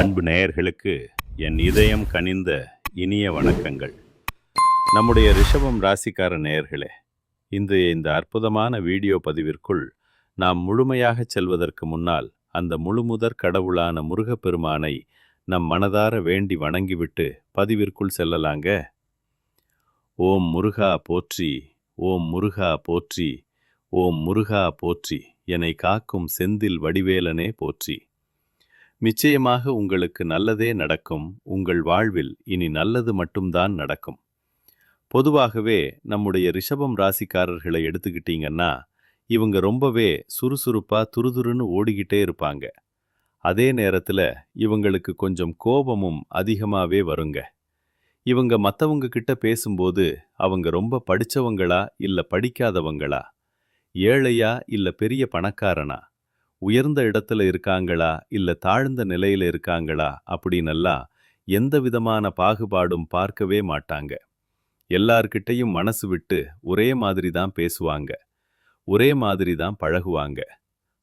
அன்பு நேயர்களுக்கு என் இதயம் கனிந்த இனிய வணக்கங்கள். நம்முடைய ரிஷபம் ராசிக்கார நேயர்களே, இந்த அற்புதமான வீடியோ பதிவிற்குள் நாம் முழுமையாக செல்வதற்கு முன்னால் அந்த முழுமுதற் கடவுளான முருகப்பெருமானை நம் மனதார வேண்டி வணங்கிவிட்டு பதிவிற்குள் செல்லலாங்க. ஓம் முருகா போற்றி, ஓம் முருகா போற்றி, ஓம் முருகா போற்றி, என்னை காக்கும் செந்தில் வடிவேலனே போற்றி. நிச்சயமாக உங்களுக்கு நல்லதே நடக்கும். உங்கள் வாழ்வில் இனி நல்லது மட்டும்தான் நடக்கும். பொதுவாகவே நம்முடைய ரிஷபம் ராசிக்காரர்களை எடுத்துக்கிட்டீங்கன்னா, இவங்க ரொம்பவே சுறுசுறுப்பா துருதுருன்னு ஓடிக்கிட்டே இருப்பாங்க. அதே நேரத்துல இவங்களுக்கு கொஞ்சம் கோபமும் அதிகமாவே வருங்க. இவங்க மற்றவங்க கிட்ட பேசும்போது அவங்க ரொம்ப படிச்சவங்களா இல்ல படிக்காதவங்களா, ஏழையா இல்ல பெரிய பணக்காரனா, உயர்ந்த இடத்துல இருக்காங்களா இல்ல தாழ்ந்த நிலையில இருக்காங்களா அப்படின்னெல்லாம் எந்த விதமான பாகுபாடும் பார்க்கவே மாட்டாங்க. எல்லார்கிட்டையும் மனசு விட்டு ஒரே மாதிரி தான் பேசுவாங்க, ஒரே மாதிரி தான் பழகுவாங்க.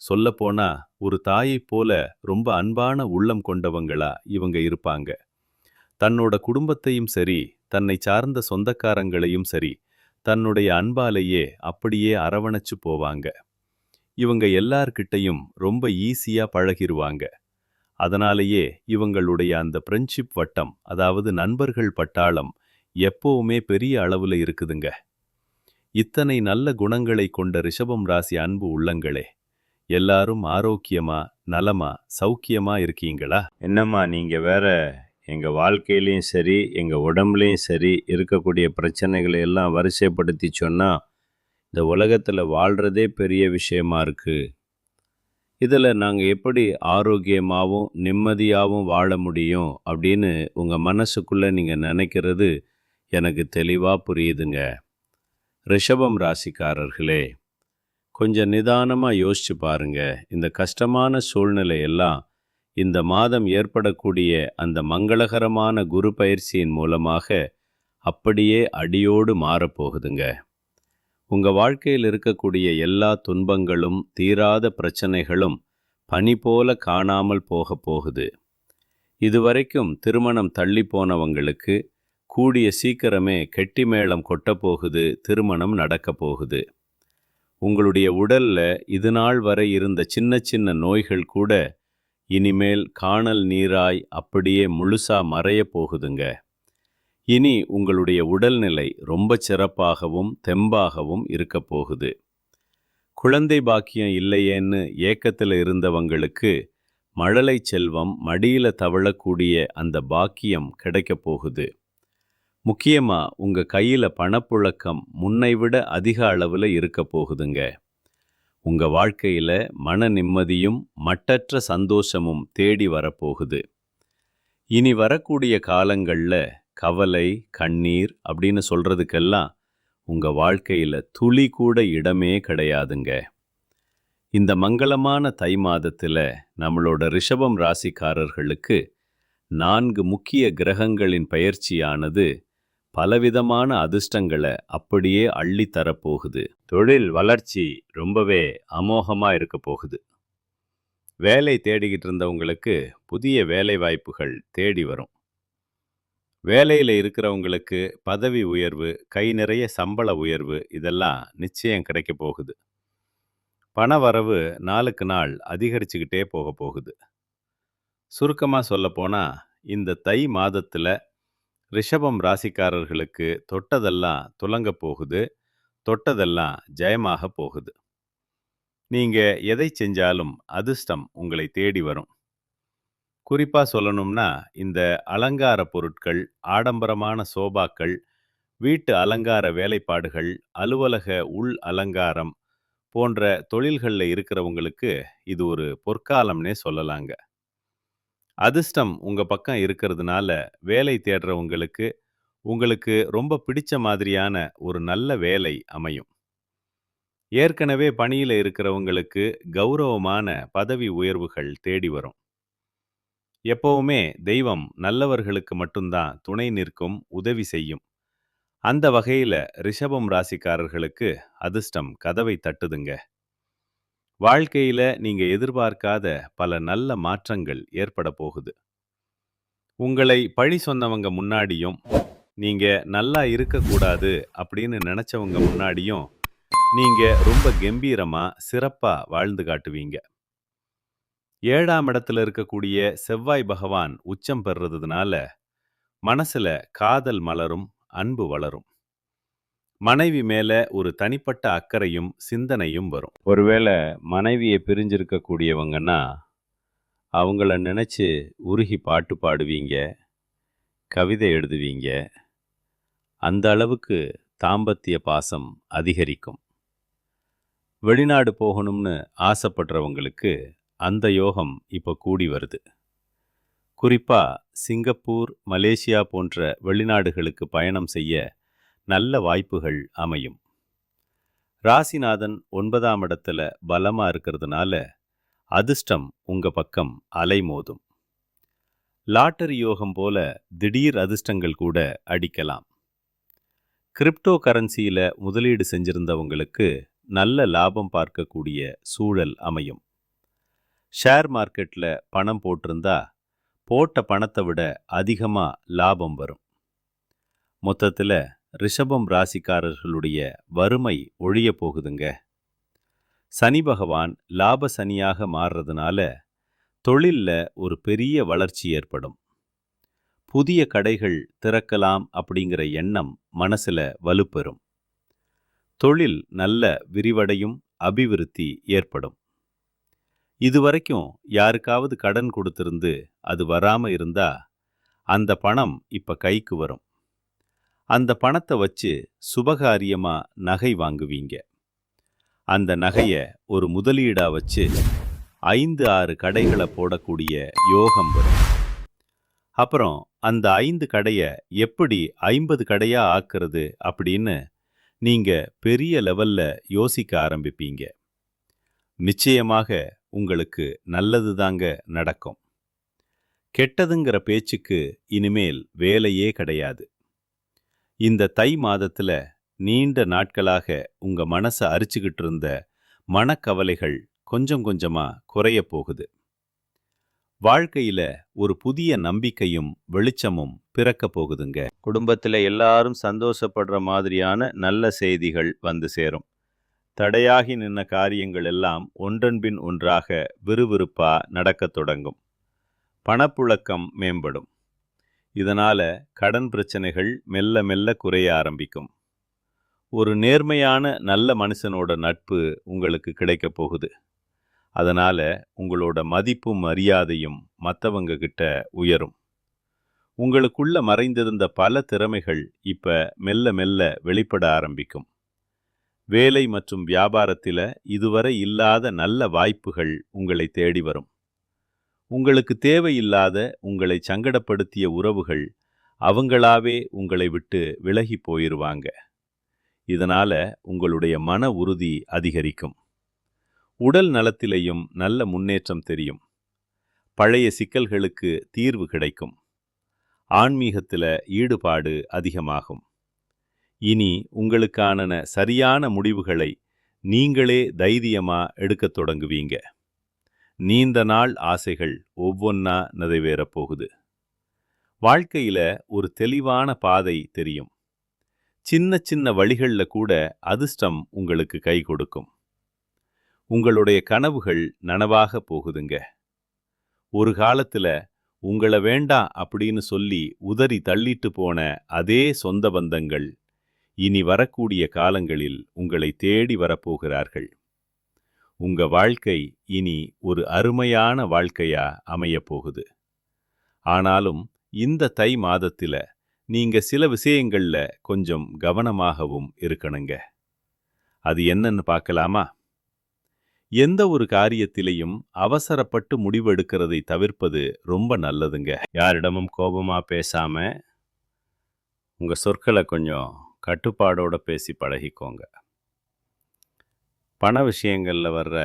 சொல்லப்போனா ஒரு தாயைப் போல ரொம்ப அன்பான உள்ளம் கொண்டவங்களா இவங்க இருப்பாங்க. தன்னோட குடும்பத்தையும் சரி, தன்னை சார்ந்த சொந்தக்காரங்களையும் சரி, தன்னுடைய அன்பாலேயே அப்படியே அரவணைச்சு போவாங்க. இவங்க எல்லார்கிட்டையும் ரொம்ப ஈஸியா பழகிருவாங்க. அதனாலேயே இவங்களுடைய அந்த ஃப்ரெண்ட்ஷிப் வட்டம், அதாவது நண்பர்கள் பட்டாளம் எப்பவுமே பெரிய அளவுல இருக்குதுங்க. இத்தனை நல்ல குணங்களை கொண்ட ரிஷபம் ராசி அன்பு உள்ளங்களே, எல்லாரும் ஆரோக்கியமா, நலமா, சௌக்கியமா இருக்கீங்களா? என்னம்மா நீங்க வேற எங்க வாழ்க்கையிலையும் சரி, எங்க உடம்புலையும் சரி இருக்கக்கூடிய பிரச்சனைகளை எல்லாம் வரிசைப்படுத்தி சொன்னா இந்த உலகத்தில் வாழ்கிறதே பெரிய விஷயமா இருக்குது. இதில் நாங்கள் எப்படி ஆரோக்கியமாகவும் நிம்மதியாகவும் வாழ முடியும் அப்படின்னு உங்கள் மனசுக்குள்ளே நீங்கள் நினைக்கிறது எனக்கு தெளிவாக புரியுதுங்க. ரிஷபம் ராசிக்காரர்களே, கொஞ்சம் நிதானமாக யோசிச்சு பாருங்க. இந்த கஷ்டமான சூழ்நிலையெல்லாம் இந்த மாதம் ஏற்படக்கூடிய அந்த மங்களகரமான குரு பயிற்சியின் மூலமாக அப்படியே அடியோடு மாறப்போகுதுங்க. உங்கள் வாழ்க்கையில் இருக்கக்கூடிய எல்லா துன்பங்களும் தீராத பிரச்சனைகளும் பனி போல காணாமல் போக போகுது. இதுவரைக்கும் திருமணம் தள்ளி போனவங்களுக்கு கூடிய சீக்கிரமே கெட்டி மேளம் கொட்ட போகுது, திருமணம் நடக்க போகுது. உங்களுடைய உடல்ல இது நாள் வரை இருந்த சின்ன சின்ன நோய்கள் கூட இனிமேல் காணல் நீராய் அப்படியே முழுசா மறைய போகுதுங்க. இனி உங்களுடைய உடல்நிலை ரொம்ப சிறப்பாகவும் தெம்பாகவும் இருக்க போகுது. குழந்தை பாக்கியம் இல்லையேன்னு ஏக்கத்தில் இருந்தவங்களுக்கு மழலை செல்வம் மடியில தவழக்கூடிய அந்த பாக்கியம் கிடைக்க போகுது. முக்கியமா உங்க கையில பணப்புழக்கம் முன்னைவிட அதிக அளவில் இருக்க போகுதுங்க. உங்க வாழ்க்கையில மன நிம்மதியும் மட்டற்ற சந்தோஷமும் தேடி வரப்போகுது. இனி வரக்கூடிய காலங்கள்ல கவலை, கண்ணீர் அப்படின்னு சொல்றதுக்கெல்லாம் உங்க வாழ்க்கையில துளி கூட இடமே கிடையாதுங்க. இந்த மங்களமான தை மாதத்துல நம்மளோட ரிஷபம் ராசிக்காரர்களுக்கு 4 முக்கிய கிரகங்களின் பயிற்சியானது பலவிதமான அதிர்ஷ்டங்களை அப்படியே அள்ளி தரப்போகுது. தொழில் வளர்ச்சி ரொம்பவே அமோகமா இருக்க போகுது. வேலை தேடிக்கிட்டு இருந்தவங்களுக்கு புதிய வேலை வாய்ப்புகள் தேடி வரும். வேலையில் இருக்கிறவங்களுக்கு பதவி உயர்வு, கை நிறைய சம்பள உயர்வு இதெல்லாம் நிச்சயம் கிடைக்க போகுது. பண வரவு நாளுக்கு நாள் அதிகரிச்சுக்கிட்டே போக போகுது. சுருக்கமாக சொல்லப்போனால் இந்த தை மாதத்தில் ரிஷபம் ராசிக்காரர்களுக்கு தொட்டதெல்லாம் துலங்க போகுது, தொட்டதெல்லாம் ஜெயமாக போகுது. நீங்கள் எதை செஞ்சாலும் அதிர்ஷ்டம் உங்களை தேடி வரும். குறிப்பாக சொல்லணும்னா இந்த அலங்கார பொருட்கள், ஆடம்பரமான சோபாக்கள், வீட்டு அலங்கார வேலைப்பாடுகள், அலுவலக உள் அலங்காரம் போன்ற தொழில்களில் இருக்கிறவங்களுக்கு இது ஒரு பொற்காலம்னே சொல்லலாங்க. அதிர்ஷ்டம் உங்கள் பக்கம் இருக்கிறதுனால வேலை தேடுறவங்களுக்கு உங்களுக்கு ரொம்ப பிடிச்ச மாதிரியான ஒரு நல்ல வேலை அமையும். ஏற்கனவே பணியில் இருக்கிறவங்களுக்கு கௌரவமான பதவி உயர்வுகள் தேடி வரும். எப்பவுமே தெய்வம் நல்லவர்களுக்கு மட்டும்தான் துணை நிற்கும், உதவி செய்யும். அந்த வகையில் ரிஷபம் ராசிக்காரர்களுக்கு அதிர்ஷ்டம் கதவை தட்டுதுங்க. வாழ்க்கையில் நீங்கள் எதிர்பார்க்காத பல நல்ல மாற்றங்கள் ஏற்பட போகுது. உங்களை பழி சொன்னவங்க முன்னாடியும், நீங்க நல்லா இருக்கக்கூடாது அப்படின்னு நினைச்சவங்க முன்னாடியும், நீங்க ரொம்ப கெம்பீரமா, சிறப்பா வாழ்ந்து காட்டுவீங்க. 7ஆம் இடத்துல இருக்கக்கூடிய செவ்வாய் பகவான் உச்சம் பெறுறதுனால, மனசுல காதல் மலரும், அன்பு வளரும். மனைவி மேல ஒரு தனிப்பட்ட அக்கறையும், சிந்தனையும் வரும். ஒருவேளை மனைவியை பிரிஞ்சிருக்கக்கூடியவங்கன்னா, அவங்கள நினைச்சு உருகி பாட்டு பாடுவீங்க, கவிதை எழுதுவீங்க. அந்த அளவுக்கு தாம்பத்திய பாசம் அதிகரிக்கும். வெளிநாடு போகணும்னு ஆசைப்படுறவங்களுக்கு அந்த யோகம் இப்போ கூடி வருது. குறிப்பா சிங்கப்பூர், மலேசியா போன்ற வெளிநாடுகளுக்கு பயணம் செய்ய நல்ல வாய்ப்புகள் அமையும். ராசிநாதன் 9ஆம் இடத்துல பலமா இருக்கிறதுனால அதிர்ஷ்டம் உங்க பக்கம் அலைமோதும். லாட்டரி யோகம் போல திடீர் அதிர்ஷ்டங்கள் கூட அடிக்கலாம். கிரிப்டோ கரன்சியில முதலீடு செஞ்சிருந்தவங்களுக்கு நல்ல லாபம் பார்க்கக்கூடிய சூழல் அமையும். ஷேர் மார்க்கெட்ல பணம் போட்டிருந்தா போட்ட பணத்தை விட அதிகமா லாபம் வரும். மொத்தத்துல ரிஷபம் ராசிக்காரர்களுடைய வறுமை ஒழிய போகுதுங்க. சனி பகவான் லாப சனியாக மாறுறதுனால தொழில்ல ஒரு பெரிய வளர்ச்சி ஏற்படும். புதிய கடைகள் திறக்கலாம் அப்படிங்கிற எண்ணம் மனசுல வலுப்பெறும். தொழில் நல்ல விரிவடையும், அபிவிருத்தி ஏற்படும். இதுவரைக்கும் யாருக்காவது கடன் கொடுத்திருந்து அது வராம இருந்தா அந்த பணம் இப்ப கைக்கு வரும். அந்த பணத்தை வச்சு சுபகாரியமா நகை வாங்குவீங்க. அந்த நகைய ஒரு முதலீடா வச்சு 5-6 கடைகளை போடக்கூடிய யோகம் வரும். அப்புறம் அந்த 5 கடைய எப்படி 50 கடையா ஆக்குறது அப்படின்னு நீங்க பெரிய லெவல்ல யோசிக்க ஆரம்பிப்பீங்க. நிச்சயமாக உங்களுக்கு நல்லது தாங்க நடக்கும். கெட்டதுங்கிற பேச்சுக்கு இனிமேல் வேலையே கிடையாது. இந்த தை மாதத்துல நீண்ட நாட்களாக உங்க மனசை அரிச்சுக்கிட்டு இருந்த மனக்கவலைகள் கொஞ்சம் கொஞ்சமா குறைய போகுது. வாழ்க்கையில ஒரு புதிய நம்பிக்கையும் வெளிச்சமும் பிறக்க போகுதுங்க. குடும்பத்துல எல்லாரும் சந்தோஷப்படுற மாதிரியான நல்ல செய்திகள் வந்து சேரும். தடையாகி நின்ன காரியங்கள் எல்லாம் ஒன்றன்பின் ஒன்றாக விறுவிறுப்பா நடக்கத் தொடங்கும். பணப்புழக்கம் மேம்படும். இதனால கடன் பிரச்சனைகள் மெல்ல மெல்ல குறைய ஆரம்பிக்கும். ஒரு நேர்மையான நல்ல மனுஷனோட நட்பு உங்களுக்கு கிடைக்க போகுது. அதனால உங்களோட மதிப்பும் மரியாதையும் மற்றவங்க கிட்ட உயரும். உங்களுக்குள்ள மறைந்திருந்த பல திறமைகள் இப்ப மெல்ல மெல்ல வெளிப்பட ஆரம்பிக்கும். வேலை மற்றும் வியாபாரத்தில இதுவரை இல்லாத நல்ல வாய்ப்புகள் உங்களை தேடி வரும். உங்களுக்கு தேவையில்லாத உங்களை சங்கடப்படுத்திய உறவுகள் அவங்களாவே உங்களை விட்டு விலகி போயிருவாங்க. இதனால உங்களுடைய மன உறுதி அதிகரிக்கும். உடல் நலத்திலேயும் நல்ல முன்னேற்றம் தெரியும். பழைய சிக்கல்களுக்கு தீர்வு கிடைக்கும். ஆன்மீகத்தில ஈடுபாடு அதிகமாகும். இனி உங்களுக்கான சரியான முடிவுகளை நீங்களே தைரியமா எடுக்கத் தொடங்குவீங்க. நீண்ட நாள் ஆசைகள் ஒவ்வொன்னா நிறைவேறப் போகுது. வாழ்க்கையில ஒரு தெளிவான பாதை தெரியும். சின்ன சின்ன வழிகள்ல கூட அதிர்ஷ்டம் உங்களுக்கு கை கொடுக்கும். உங்களுடைய கனவுகள் நனவாக போகுதுங்க. ஒரு காலத்துல உங்களை வேண்டாம் அப்படின்னு சொல்லி உதறி தள்ளிட்டு போன அதே சொந்த பந்தங்கள் இனி வரக்கூடிய காலங்களில் உங்களை தேடி வரப்போகிறார்கள். உங்க வாழ்க்கை இனி ஒரு அருமையான வாழ்க்கையா அமையப் போகுது. ஆனாலும் இந்த தை மாதத்தில நீங்க சில விஷயங்கள்ல கொஞ்சம் கவனமாகவும் இருக்கணுங்க. அது என்னன்னு பார்க்கலாமா? எந்த ஒரு காரியத்திலையும் அவசரப்பட்டு முடிவெடுக்கிறதை தவிர்ப்பது ரொம்ப நல்லதுங்க. யாரிடமும் கோபமா பேசாம உங்க சொற்களை கொஞ்சம் கட்டுப்பாடோட பேசி பழகிக்கோங்க. பண விஷயங்கள்ல வர்ற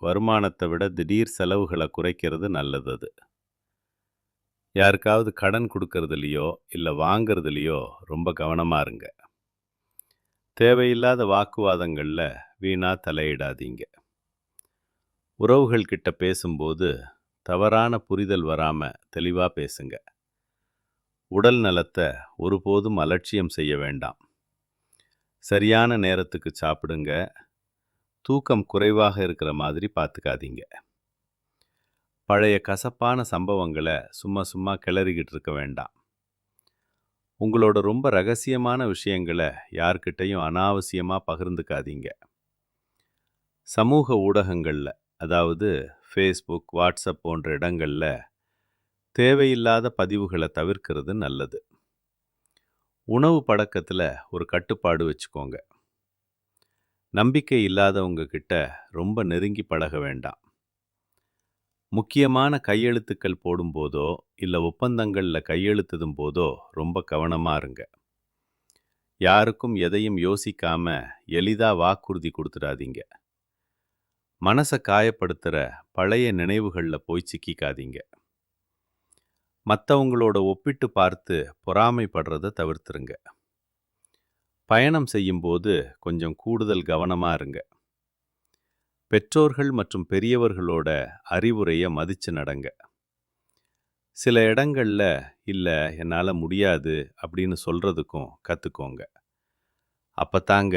வருமானத்தை விட திடீர் செலவுகளை குறைக்கிறது நல்லது. யாருக்காவது கடன் கொடுக்கறதுலையோ இல்லை வாங்கிறதுலையோ ரொம்ப கவனமா இருங்க. தேவையில்லாத வாக்குவாதங்கள்ல வீணா தலையிடாதீங்க. உறவுகள் கிட்ட பேசும்போது தவறான புரிதல் வராம தெளிவா பேசுங்க. உடல் நலத்தை ஒருபோதும் அலட்சியம் செய்ய வேண்டாம். சரியான நேரத்துக்கு சாப்பிடுங்க. தூக்கம் குறைவாக இருக்கிற மாதிரி பார்த்துக்காதீங்க. பழைய கசப்பான சம்பவங்களை சும்மா சும்மா கிளறிக்கிட்டு இருக்க வேண்டாம். உங்களோட ரொம்ப ரகசியமான விஷயங்களை யார்கிட்டையும் அனாவசியமாக பகிர்ந்துக்காதீங்க. சமூக ஊடகங்களில், அதாவது ஃபேஸ்புக், வாட்ஸ்அப் போன்ற இடங்களில் தேவையில்லாத பதிவுகளை தவிர்க்கிறது நல்லது. உணவு பழக்கத்தில் ஒரு கட்டுப்பாடு வச்சுக்கோங்க. நம்பிக்கை இல்லாதவங்க கிட்ட ரொம்ப நெருங்கி பழக வேண்டாம். முக்கியமான கையெழுத்துக்கள் போடும்போதோ இல்லை ஒப்பந்தங்களில் கையெழுத்திடும் போதோ ரொம்ப கவனமாக இருங்க. யாருக்கும் எதையும் யோசிக்காம எளிதாக வாக்குறுதி கொடுத்துடாதீங்க. மனசை காயப்படுத்துகிற பழைய நினைவுகளில் போய் சிக்கிக்காதீங்க. மற்றவங்களோட ஒப்பிட்டு பார்த்து பொறாமைப்படுறதை தவிர்த்துருங்க. பயணம் செய்யும்போது கொஞ்சம் கூடுதல் கவனமாக இருங்க. பெற்றோர்கள் மற்றும் பெரியவர்களோட அறிவுரையை மதித்து நடங்க. சில இடங்களில் இல்லை என்னால் முடியாது அப்படின்னு சொல்கிறதுக்கும் கற்றுக்கோங்க. அப்போத்தாங்க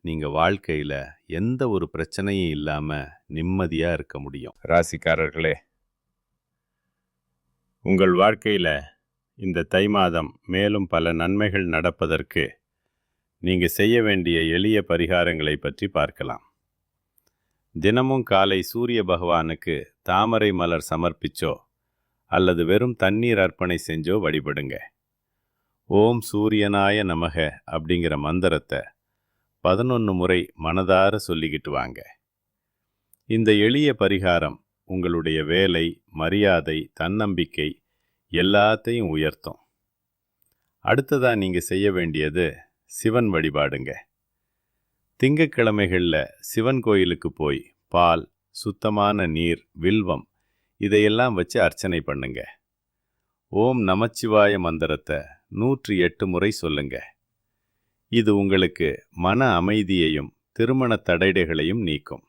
நீங்கள் வாழ்க்கையில் எந்த ஒரு பிரச்சனையும் இல்லாமல் நிம்மதியாக இருக்க முடியும். ராசிக்காரர்களே, உங்கள் வாழ்க்கையில் இந்த தை மாதம் மேலும் பல நன்மைகள் நடப்பதற்கு நீங்கள் செய்ய வேண்டிய எளிய பரிகாரங்களை பற்றி பார்க்கலாம். தினமும் காலை சூரிய பகவானுக்கு தாமரை மலர் சமர்ப்பிச்சோ அல்லது வெறும் தண்ணீர் அர்ப்பணை செஞ்சோ வழிபடுங்க. ஓம் சூரியனாய நமக அப்படிங்கிற மந்திரத்தை 11 முறை மனதார சொல்லிக்கிட்டு வாங்க. இந்த எளிய பரிகாரம் உங்களுடைய வேலை, மரியாதை, தன்னம்பிக்கை எல்லாத்தையும் உயர்த்தும். அடுத்ததாக நீங்கள் செய்ய வேண்டியது சிவன் வழிபாடுங்க. திங்கட்கிழமைகளில் சிவன் கோயிலுக்கு போய் பால், சுத்தமான நீர், வில்வம் இதையெல்லாம் வச்சு அர்ச்சனை பண்ணுங்க. ஓம் நமச்சிவாய மந்திரத்தை 108 முறை சொல்லுங்க. இது உங்களுக்கு மன அமைதியையும் திருமண தடைகளையும் நீக்கும்.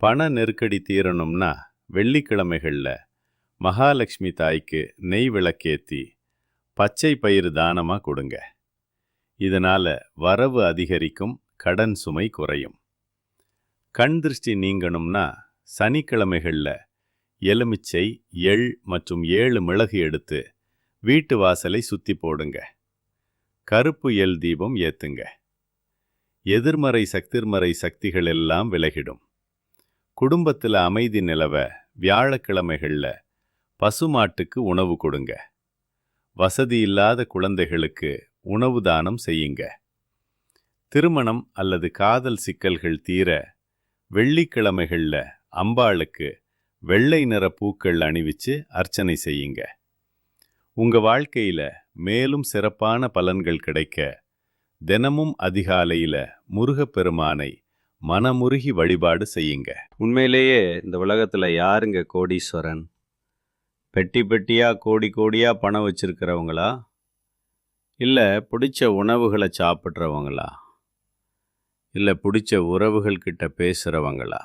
பண நெருக்கடி தீரணும்னா வெள்ளிக்கிழமைகளில் மகாலட்சுமி தாய்க்கு நெய் விளக்கேற்றி பச்சை பயிறு தானமாக கொடுங்க. இதனால் வரவு அதிகரிக்கும், கடன் சுமை குறையும். கண் திருஷ்டி நீங்கணும்னா சனிக்கிழமைகளில் எலுமிச்சை, எள் மற்றும் 7 மிளகு எடுத்து வீட்டு வாசலை சுற்றி போடுங்க. கருப்பு எள் தீபம் ஏற்றுங்க. எதிர்மறை சக்திகள் எல்லாம் விலகிடும். குடும்பத்தில் அமைதி நிலவ வியாழக்கிழமைகளில் பசுமாட்டுக்கு உணவு கொடுங்க. வசதி இல்லாத குழந்தைகளுக்கு உணவு தானம் செய்யுங்க. திருமணம் அல்லது காதல் சிக்கல்கள் தீர வெள்ளிக்கிழமைகளில் அம்பாளுக்கு வெள்ளை நிற பூக்கள் அணிவிச்சு அர்ச்சனை செய்யுங்க. உங்கள் வாழ்க்கையில் மேலும் சிறப்பான பலன்கள் கிடைக்க தினமும் அதிகாலையில் முருகப்பெருமானை மனமுருகி வழிபாடு செய்யுங்க. உண்மையிலேயே இந்த உலகத்தில் யாருங்க கோடீஸ்வரன்? பெட்டி பெட்டியாக கோடி கோடியாக பணம் வச்சிருக்கிறவங்களா, இல்லை பிடிச்ச உணவுகளை சாப்பிட்றவங்களா, இல்லை பிடிச்ச உறவுகள்கிட்ட பேசுகிறவங்களா?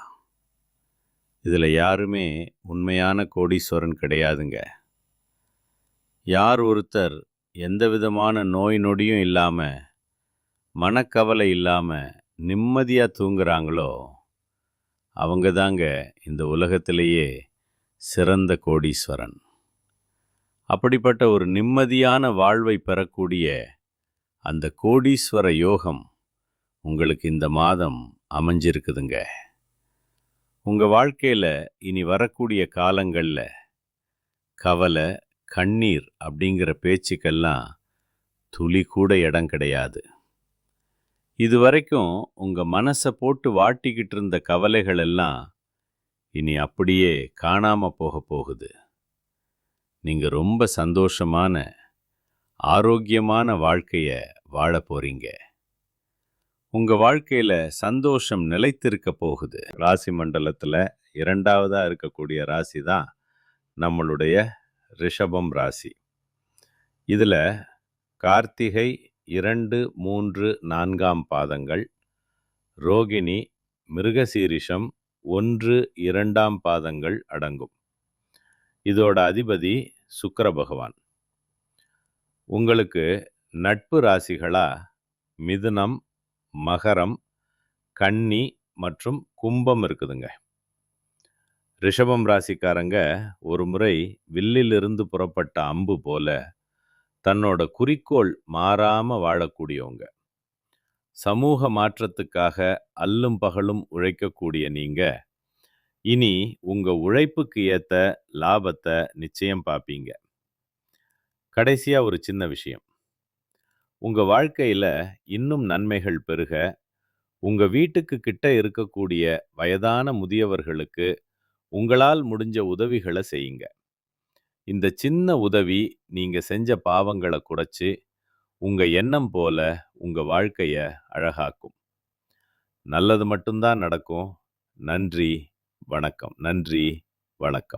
இதில் யாருமே உண்மையான கோடீஸ்வரன் கிடையாதுங்க. யார் ஒருத்தர் எந்த விதமான நோய் நொடியும் இல்லாமல், மனக்கவலை இல்லாமல் நிம்மதியாக தூங்குறாங்களோ அவங்க தாங்க இந்த உலகத்திலேயே சிறந்த கோடீஸ்வரன். அப்படிப்பட்ட ஒரு நிம்மதியான வாழ்வை பெறக்கூடிய அந்த கோடீஸ்வர யோகம் உங்களுக்கு இந்த மாதம் அமைஞ்சிருக்குதுங்க. உங்கள் வாழ்க்கையில் இனி வரக்கூடிய காலங்களில் கவலை, கண்ணீர் அப்படிங்கிற பேச்சுக்கெல்லாம் துளி கூட இடம் கிடையாது. இதுவரைக்கும் உங்கள் மனசை போட்டு வாட்டிக்கிட்டு இருந்த கவலைகள் எல்லாம் இனி அப்படியே காணாமல் போக போகுது. நீங்கள் ரொம்ப சந்தோஷமான, ஆரோக்கியமான வாழ்க்கையை வாழ போறீங்க. உங்கள் வாழ்க்கையில் சந்தோஷம் நிலைத்திருக்க போகுது. ராசி மண்டலத்தில் 2ஆவதாக இருக்கக்கூடிய ராசி தான் நம்மளுடைய ரிஷபம் ராசி. இதில் கார்த்திகை 2, 3, 4ஆம் பாதங்கள், ரோகிணி, மிருகசீரிஷம் 1, 2ஆம் பாதங்கள் அடங்கும். இதோட அதிபதி சுக்கிர பகவான். உங்களுக்கு நட்பு ராசிகளா மிதுனம், மகரம், கன்னி மற்றும் கும்பம் இருக்குதுங்க. ரிஷபம் ராசிக்காரங்க ஒரு முறை வில்லிலிருந்து புறப்பட்ட அம்பு போல தன்னோட குறிக்கோள் மாறாம வாழக்கூடியவங்க. சமூக மாற்றத்துக்காக அல்லும் பகலும் உழைக்கக்கூடிய நீங்க, இனி உங்க உழைப்புக்கு ஏத்த லாபத்தை நிச்சயம் பார்ப்பீங்க. கடைசியா ஒரு சின்ன விஷயம். உங்க வாழ்க்கையில இன்னும் நன்மைகள் பெருக, உங்க வீட்டுக்கு கிட்ட இருக்கக்கூடிய வயதான முதியவர்களுக்கு உங்களால் முடிஞ்ச உதவிகள செய்யுங்க. இந்த சின்ன உதவி நீங்க செஞ்ச பாவங்கள குறைச்சு, உங்க எண்ணம் போல உங்க வாழ்க்கைய அழகாக்கும். நல்லது மட்டும் தான் நடக்கும். நன்றி, வணக்கம். நன்றி, வணக்கம்.